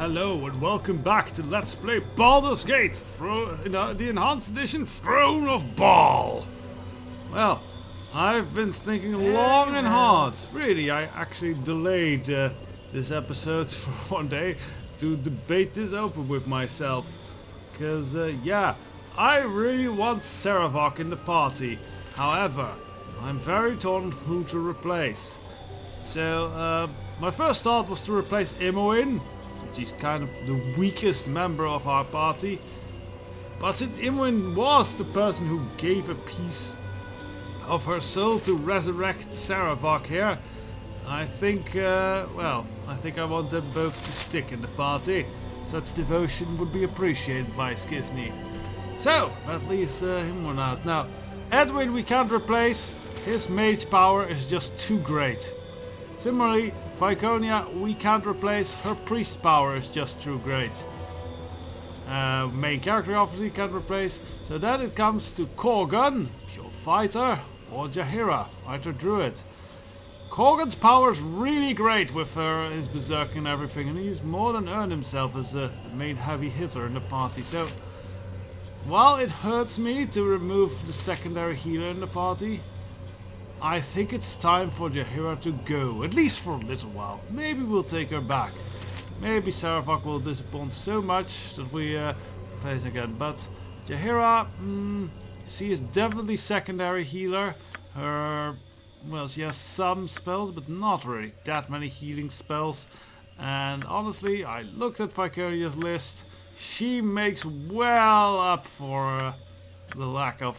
Hello and welcome back to Let's Play Baldur's Gate, the Enhanced Edition Throne of Baal. Well, I've been thinking long and hard. Really, I actually delayed this episode for one day to debate this open with myself. Because, yeah, I really want Sarevok in the party. However, I'm very torn who to replace. So, my first thought was to replace Imoen. She's kind of the weakest member of our party. But since Imoen was the person who gave a piece of her soul to resurrect Sarevok here, I think, I think I want them both to stick in the party. Such devotion would be appreciated by Skizni. So, that leaves him one out. Now, Edwin we can't replace. His mage power is just too great. Similarly, Viconia we can't replace, her priest power is just too great. Main character obviously can't replace, so then it comes to Korgan, pure fighter, or Jaheira, fighter druid. Korgan's power is really great with his berserk and everything, and he's more than earned himself as the main heavy hitter in the party. So, while it hurts me to remove the secondary healer in the party, I think it's time for Jaheira to go, at least for a little while. Maybe we'll take her back. Maybe Sarevok will disappoint so much that we replace again. But Jaheira, she is definitely secondary healer. She has some spells, but not really that many healing spells. And honestly, I looked at Viconia's list. She makes well up for the lack of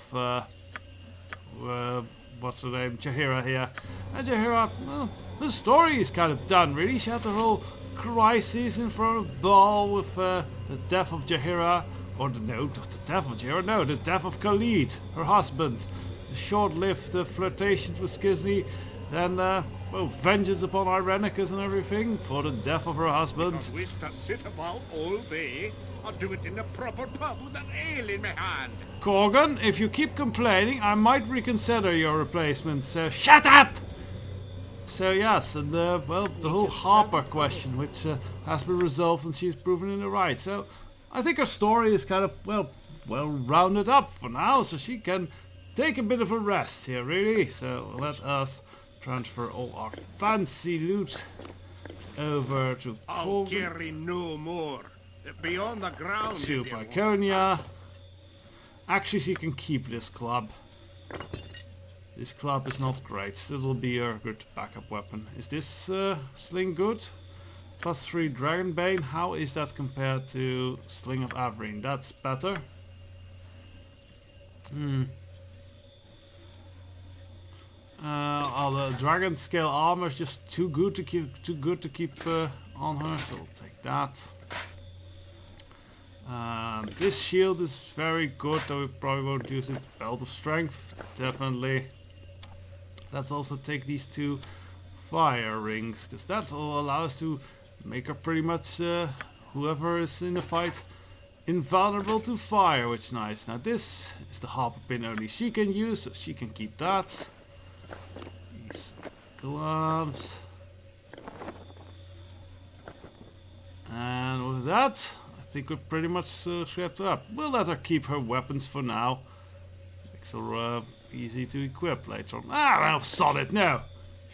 what's her name? Jaheira here. And Jaheira, well, the story is kind of done really. She had the whole crisis in front of Baal with the death of Jaheira. Not the death of Jaheira, no, the death of Khalid, her husband. The short-lived flirtations with Skizni. Then, vengeance upon Irenicus and everything for the death of her husband. I wish to sit about all day. I'll do it in the proper pub with an ale in my hand. Korgan, if you keep complaining, I might reconsider your replacement, so shut up! So yes, and the whole Harper question, which has been resolved and she's proven in the right. So I think her story is kind of, well rounded up for now, so she can take a bit of a rest here, really. So let us transfer all our fancy loot over to I'll carry no more. Beyond the ground. To Viconia. Actually, she can keep this club. This club is not great. This will be a good backup weapon. Is this sling good? +3 Dragonbane. How is that compared to Sling of Averin? That's better. The dragon scale armor is just too good to keep on her, so we'll take that. This shield is very good, though we probably won't use it. Belt of Strength, definitely. Let's also take these 2 fire rings, because that will allow us to make her pretty much, whoever is in the fight, invulnerable to fire, which is nice. Now this is the Harper pin only she can use, so she can keep that. These gloves. And with that, I think we're pretty much wrapped up. We'll let her keep her weapons for now. Makes her easy to equip later on. Well, solid, no.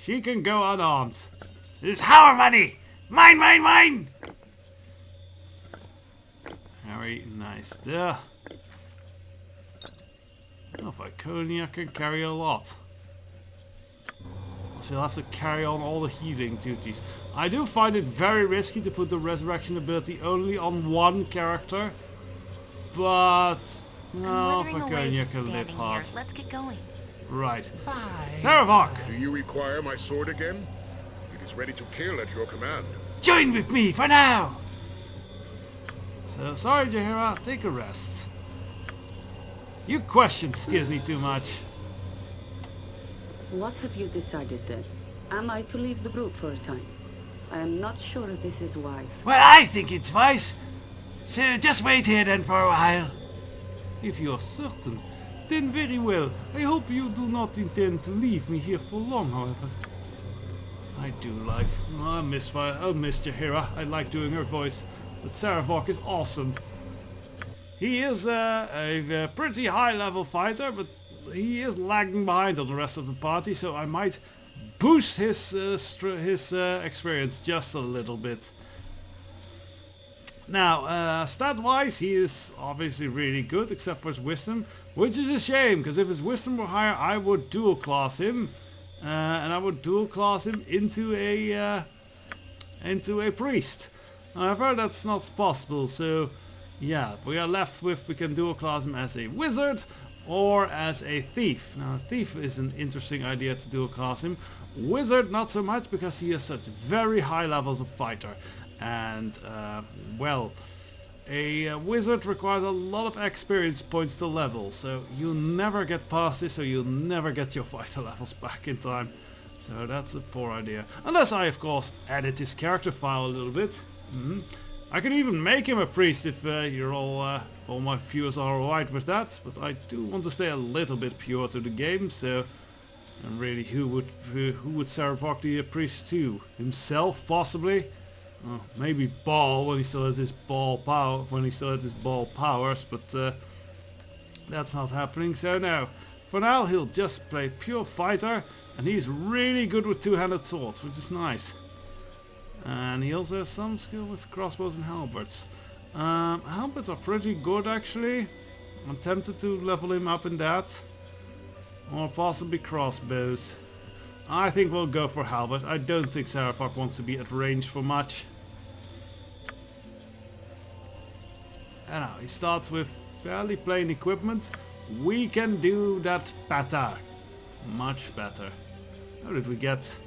She can go unarmed. This is our money! Mine, mine, mine! Very nice there. Oh, Viconia can carry a lot. She'll have to carry on all the healing duties. I do find it very risky to put the resurrection ability only on one character, but no, Viconia can live hard. Let's get going. Right. Bye. Sarevok! Do you require my sword again? It is ready to kill at your command. Join with me for now! So, sorry Jaheira, take a rest. You questioned Skizni too much. What have you decided then? Am I to leave the group for a time? I am not sure this is wise. Well, I think it's wise. So just wait here then for a while. If you're certain, then very well. I hope you do not intend to leave me here for long, however. I do like... I miss Jaheira. I like doing her voice. But Sarevok is awesome. He is a pretty high level fighter, but he is lagging behind on the rest of the party, so I might boost his experience just a little bit. Now, stat-wise, he is obviously really good, except for his wisdom, which is a shame, because if his wisdom were higher, I would dual class him, and I would dual class him into a priest. However, that's not possible, so yeah, we are left with, we can dual class him as a wizard or as a thief. Now, a thief is an interesting idea to dual class him. Wizard, not so much, because he has such very high levels of fighter. And, well, a wizard requires a lot of experience points to level. So you'll never get past this, or you'll never get your fighter levels back in time. So that's a poor idea. Unless I, of course, edit his character file a little bit. I can even make him a priest if you're all my viewers are alright with that. But I do want to stay a little bit pure to the game, so... And really, who would Sarevok be a priest to? Himself, possibly? Oh, maybe Ball when he still has his ball power, powers, but that's not happening. So no, for now he'll just play pure fighter, and he's really good with two-handed swords, which is nice. And he also has some skill with crossbows and halberds. Halberds are pretty good, actually. I'm tempted to level him up in that. Or possibly crossbows. I think we'll go for halberd. I don't think Sarevok wants to be at range for much. And now he starts with fairly plain equipment. We can do that better. Much better. How did we get...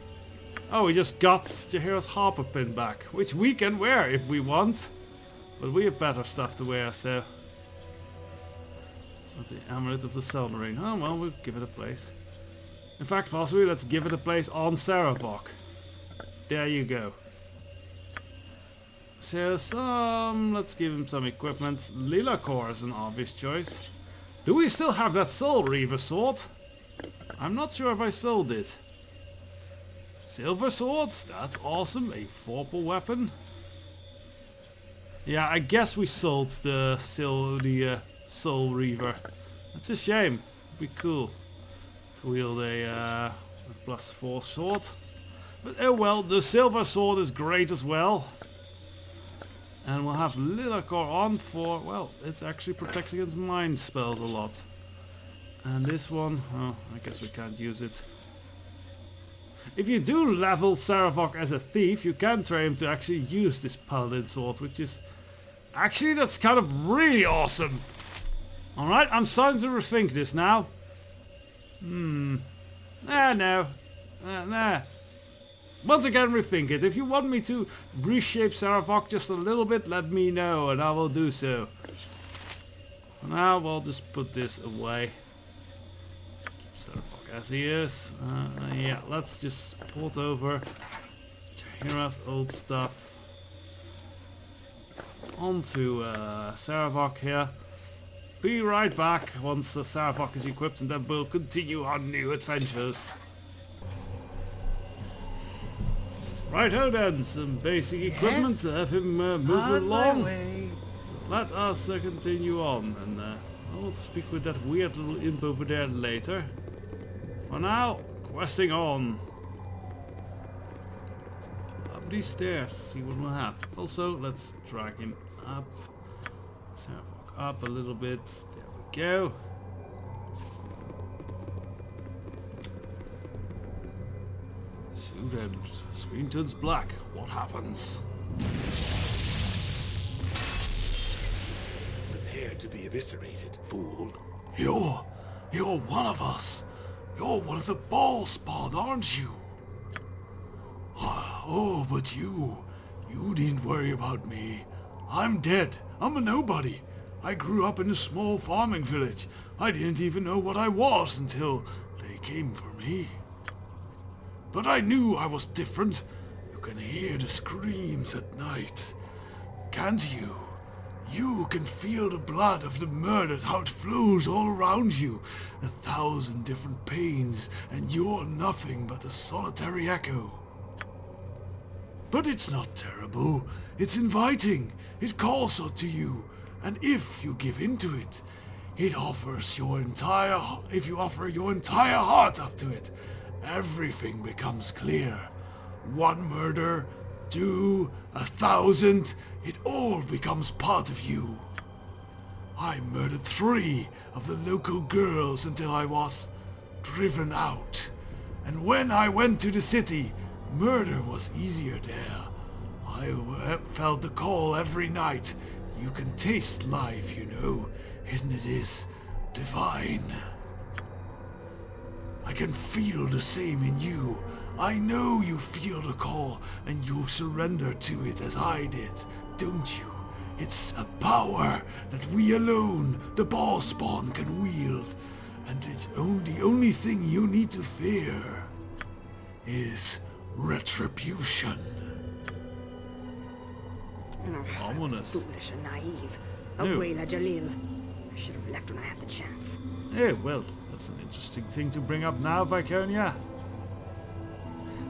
Oh, we just got Jaheira's harper pin back, which we can wear if we want. But we have better stuff to wear, so... The Amulet of the Selmarine. Oh well, we'll give it a place. In fact, possibly let's give it a place on Sarevok. There you go. So let's give him some equipment. Lila Core is an obvious choice. Do we still have that Soul Reaver sword? I'm not sure if I sold it. Silver swords, that's awesome. A vorpal weapon. Yeah, I guess we sold the Soul Reaver. That's a shame. It'd be cool to wield a +4 sword. But oh well, the silver sword is great as well. And we'll have Lilacore on for, well, it actually protects against mind spells a lot. And this one, oh, I guess we can't use it. If you do level Sarevok as a thief, you can train him to actually use this paladin sword, which is... Actually, that's kind of really awesome. Alright, I'm starting to rethink this now. No. Nah. Once again, rethink it. If you want me to reshape Sarevok just a little bit, let me know and I will do so. For now, we'll just put this away. Keep Sarevok as he is. Yeah, let's just port over Jaheira's old stuff onto Sarevok here. Be right back once Sarevok is equipped, and then we'll continue our new adventures. Righto then, some basic equipment to have him move along. So let us continue on, and I'll speak with that weird little imp over there later. For now, questing on. Up these stairs, see what we'll have. Also, let's drag him up. Sarevok up a little bit. There we go. Shoot, and screen turns black. What happens? Prepare to be eviscerated, fool. You're one of us. You're one of the ball spawn, aren't you? Oh, but you needn't worry about me. I'm dead. I'm a nobody. I grew up in a small farming village. I didn't even know what I was until they came for me. But I knew I was different. You can hear the screams at night. Can't you? You can feel the blood of the murdered, how it flows all around you. 1,000 different pains, and you're nothing but a solitary echo. But it's not terrible. It's inviting. It calls out to you. And if you give into it, it offers your entire... If you offer your entire heart up to it, everything becomes clear. 1 murder, 2, 1,000, it all becomes part of you. I murdered 3 of the local girls until I was driven out. And when I went to the city, murder was easier there. I felt the call every night. You can taste life, you know, and it is divine. I can feel the same in you. I know you feel the call and you surrender to it as I did, don't you? It's a power that we alone, the ball spawn, can wield. And it's the only thing you need to fear is retribution. Ominous. Foolish and naive. No. Abuela Jalil. I should have left when I had the chance. Yeah, well, that's an interesting thing to bring up now, Viconia.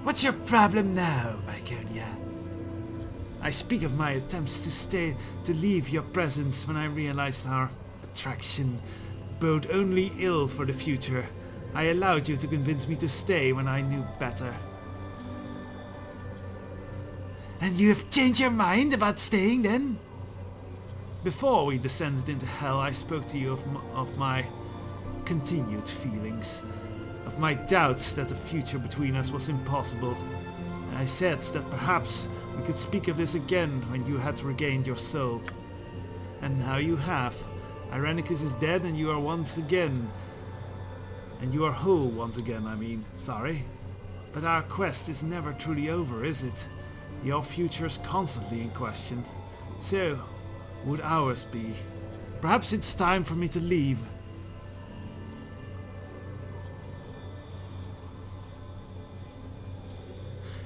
What's your problem now, Viconia? I speak of my attempts to leave your presence when I realized our attraction bode only ill for the future. I allowed you to convince me to stay when I knew better. And you have changed your mind about staying then? Before we descended into hell, I spoke to you of my continued feelings, of my doubts that the future between us was impossible. And I said that perhaps we could speak of this again when you had regained your soul. And now you have. Irenicus is dead and you are once again. And you are whole once again, I mean. Sorry. But our quest is never truly over, is it? Your future is constantly in question. So, would ours be? Perhaps it's time for me to leave.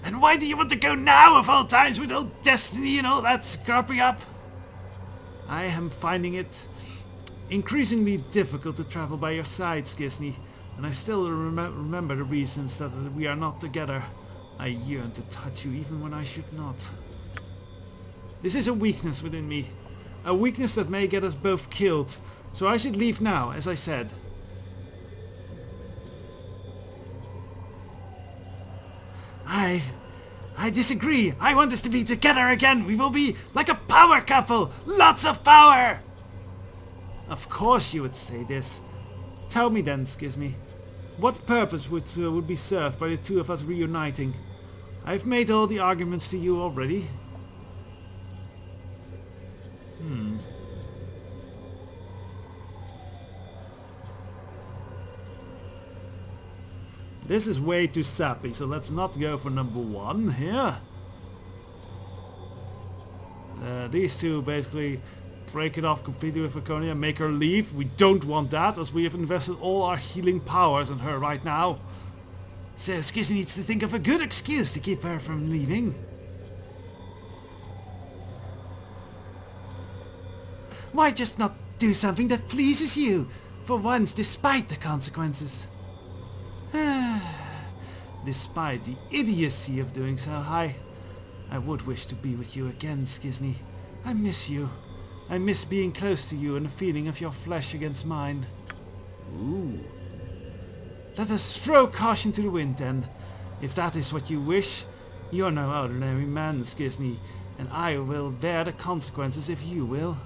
And why do you want to go now of all times with old destiny and all that scrapping up? I am finding it increasingly difficult to travel by your side, Skizni, and I still remember the reasons that we are not together. I yearn to touch you even when I should not. This is a weakness within me. A weakness that may get us both killed. So I should leave now, as I said. I disagree. I want us to be together again. We will be like a power couple. Lots of power. Of course you would say this. Tell me then, Skizni. What purpose would be served by the two of us reuniting? I've made all the arguments to you already. This is way too sappy, so let's not go for number 1 here. These two basically break it off completely with Viconia and make her leave. We don't want that, as we have invested all our healing powers in her right now. So Skizni needs to think of a good excuse to keep her from leaving. Why just not do something that pleases you, for once, despite the consequences? Despite the idiocy of doing so, I would wish to be with you again, Skizni. I miss you. I miss being close to you and the feeling of your flesh against mine. Ooh. Let us throw caution to the wind then. If that is what you wish, you're no ordinary man, Skizni, and I will bear the consequences if you will.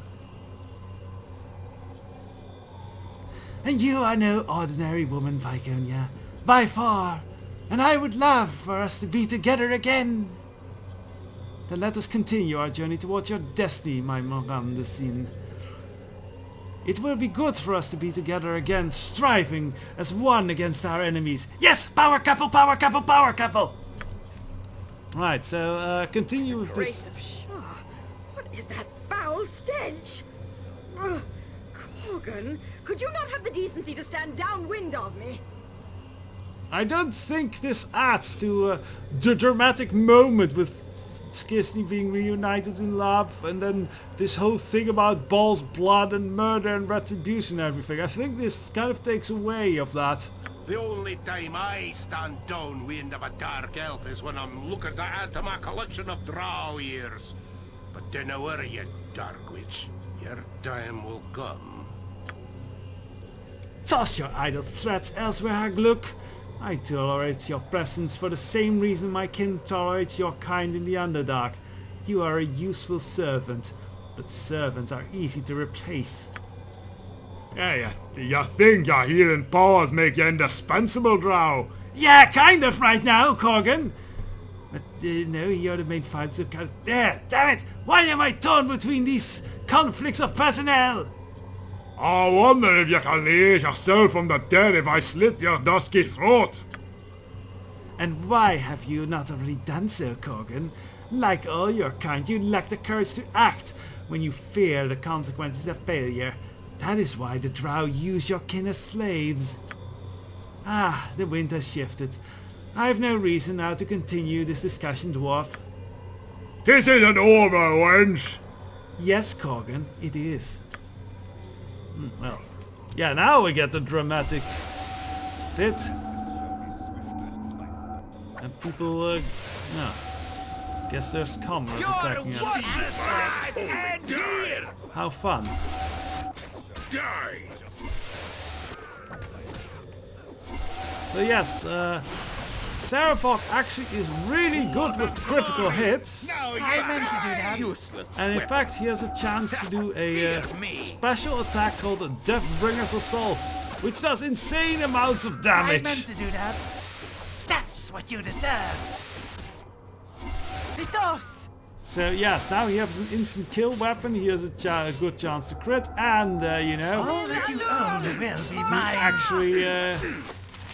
And you are no ordinary woman, Viconia, by far, and I would love for us to be together again. Then let us continue our journey towards your destiny, my Madame de Sin. It will be good for us to be together again, striving as one against our enemies. Yes, power couple, power couple, power couple! Right, so continue with Grace this. of Shah, what is that foul stench? Ugh, Corgan, could you not have the decency to stand downwind of me? I don't think this adds to the dramatic moment with Skizni being reunited in love, and then this whole thing about balls, blood and murder and retribution and everything. I think this kind of takes away of that. The only time I stand downwind of a dark elf is when I'm looking to add to my collection of drow ears. But dinna worry, you dark witch. Your time will come. Toss your idle threats elsewhere, Hagluk. I tolerate your presence for the same reason my kin tolerates your kind in the Underdark. You are a useful servant, but servants are easy to replace. Yeah, you think your healing powers make you indispensable, Drow? Yeah, kind of right now, Corgan. But no, you're the main fight, so there, damn it! Why am I torn between these conflicts of personnel? I wonder if you can raise yourself from the dead if I slit your dusky throat. And why have you not already done so, Corgan? Like all your kind, you lack the courage to act when you fear the consequences of failure. That is why the drow use your kin as slaves. Ah, the wind has shifted. I have no reason now to continue this discussion, dwarf. This isn't over, wench. Yes, Corgan, it is. Well, yeah, now we get the dramatic bit. And people, no. Guess there's commoners attacking us. How fun. Die! So yes, Sarevok actually is really good with critical hits. I meant to do that. Useless. And in fact, he has a chance to do a special attack called the Deathbringer's Assault, which does insane amounts of I damage. meant to do that. That's what you deserve. Vitos! So yes, now he has an instant kill weapon, he has a good chance to crit, and you know, All that you own will be mine. actually,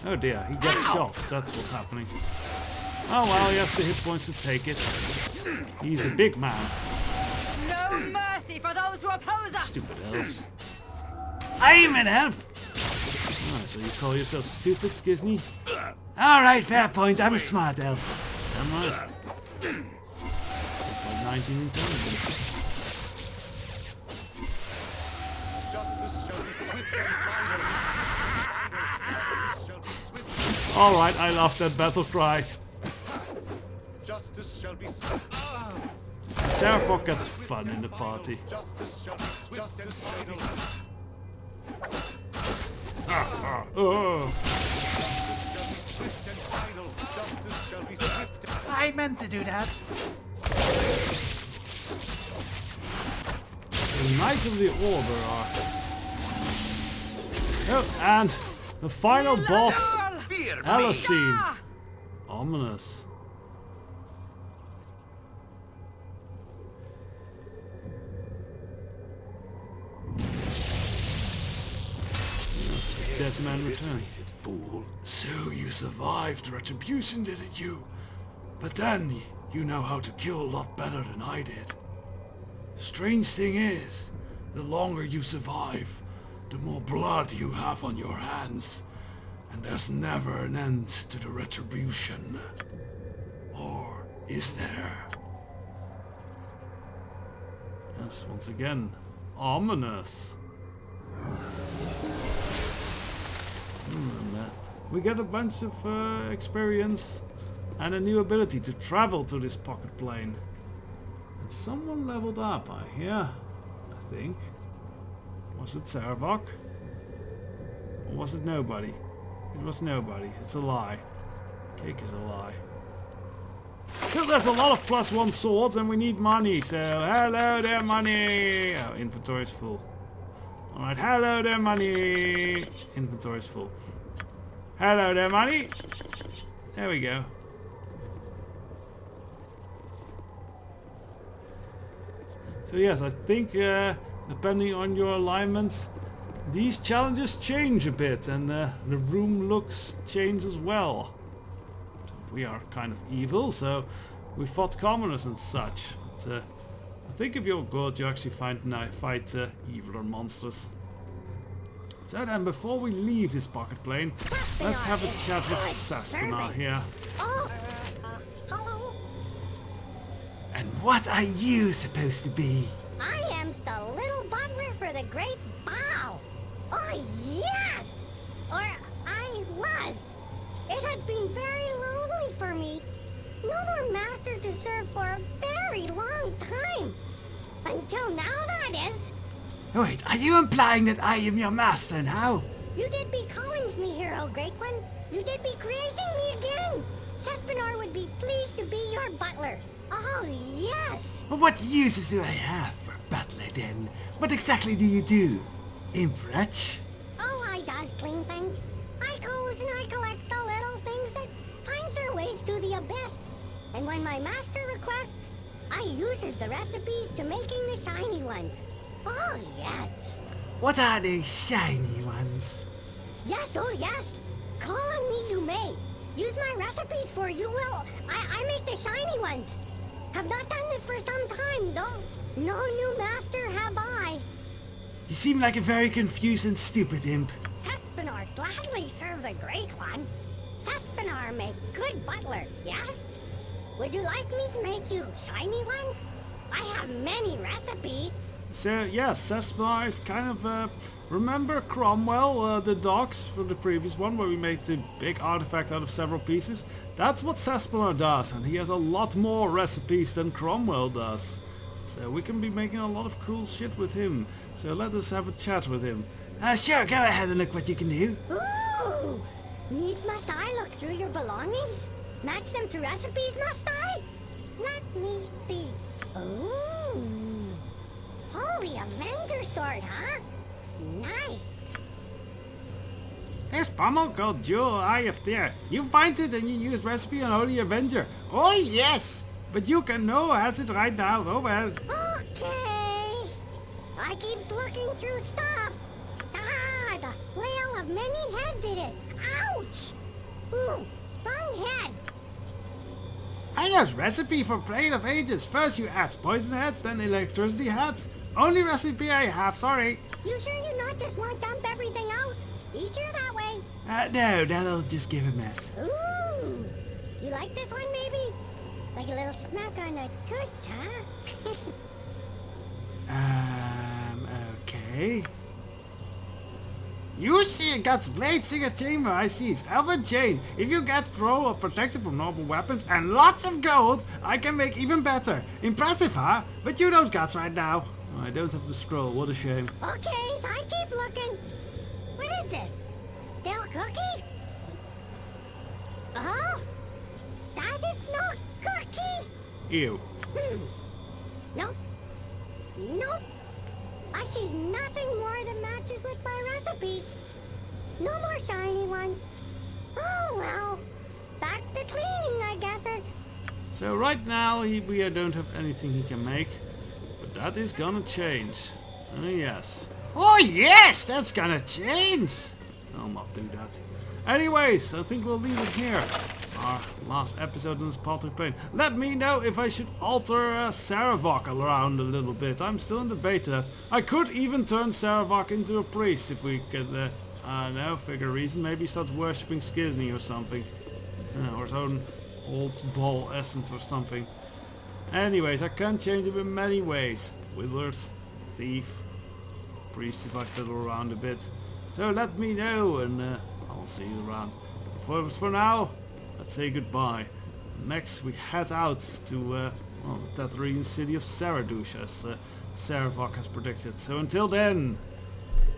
oh dear, he gets shot, that's what's happening. Oh well, he has the hit points to take it. He's a big man. No mercy for those who oppose us! Stupid elves. I'm an elf! Oh, so you call yourself stupid, Skizni? Alright, fair point, I'm a smart elf. Damn right. It's like 19 intelligence. Alright, I love that battle cry. Justice shall be Sarevok gets fun in the party. Oh. I meant to do that. The Knights of the Order are... Oh, and the final boss, Alicine. Ominous. Dead man returned. fool. So you survived retribution, didn't you? But then, you know how to kill a lot better than I did. Strange thing is, the longer you survive, the more blood you have on your hands. And there's never an end to the retribution. Or is there? Yes, once again, ominous. We get a bunch of experience and a new ability to travel to this pocket plane. And someone leveled up, I hear. I think. Was it Sarevok? Or was it nobody? It was nobody. It's a lie. Cake is a lie. So that's a lot of +1 swords and we need money. So hello there, money. Oh, inventory is full. Alright, hello there, money. Inventory is full. Hello there, money. There we go. So yes, I think depending on your alignment, these challenges change a bit and the room looks change as well. We are kind of evil, so we fought commoners and such. But I think if you're good, you actually fight eviler monsters. So then, before we leave this pocket plane, let's have a chat with Saspinar here. Oh, hello. And what are you supposed to be? I am the little butler for the great bow. Oh, yes! Or I was. It has been very lonely for me. No more master to serve for a very long time. Until now, that is. Wait, are you implying that I am your master now? You did be calling me hero, Great One. You did be creating me again. Sespinar would be pleased to be your butler. Oh, yes. Well, what uses do I have for a butler then? What exactly do you do? Imp-wretch? Oh, I does clean things. I goes and I collects the little things that finds their ways to the abyss. And when my master requests, I uses the recipes to making the shiny ones. Oh, yes. What are they shiny ones? Yes, oh, yes. Call on me you may. Use my recipes for you will. I make the shiny ones. Have not done this for some time, though. No new master have I. You seem like a very confused and stupid imp. Sespinar gladly serve the Great One. Sespinar make good butler, yes? Would you like me to make you shiny ones? I have many recipes. So yes, Sespinar is kind of remember Cromwell, the dogs from the previous one where we made the big artifact out of several pieces? That's what Sespinar does, and he has a lot more recipes than Cromwell does. So we can be making a lot of cool shit with him. So let us have a chat with him. Sure, go ahead and look what you can do. Ooh! Needs must I look through your belongings? Match them to recipes, must I? Let me see. Ooh! Holy Avenger sword, huh? Nice. This pommel called Jewel Eye of Fear. You find it and you use recipe on Holy Avenger. Oh yes! But you can know has it right now. Oh well. Okay. I keep looking through stuff. Ah, the flail of many heads it is. Ouch! Ooh, wrong head. I know recipe for Flame of Ages. First you add poison heads, then electricity heads. Only recipe I have, sorry. You sure you not just want to dump everything out? Easier that way. No, that'll just give a mess. Ooh, you like this one maybe? Like a little smack on the tush, huh? Okay. You see it got Blade Singer Chamber, I see. Elven Chain. If you get throw of protection from normal weapons and lots of gold, I can make even better. Impressive, huh? But you don't got right now. Oh, I don't have the scroll, what a shame. Okay, so I keep looking. What is this? Stale cookie? Oh? That is not cookie! Ew. Nope. Nope. I see nothing more that matches with my recipes. No more shiny ones. Oh well. Back to cleaning, I guess it's. So right now we don't have anything he can make. But that is gonna change. Oh yes. Oh yes, that's gonna change! I'll not do that. Anyways, I think we'll leave it here. Our last episode in this Paltry Pain. Let me know if I should alter Sarevok around a little bit. I'm still in debate to that. I could even turn Sarevok into a priest if we could, I don't know, figure a reason. Maybe start worshipping Skizni or something. Or his own old ball essence or something. Anyways, I can change it in many ways. Wizard, thief, priest if I fiddle around a bit. So let me know and I'll see you around. For now, let's say goodbye. Next we head out to well, the Tatooine city of Saradush as Sarevok has predicted. So until then,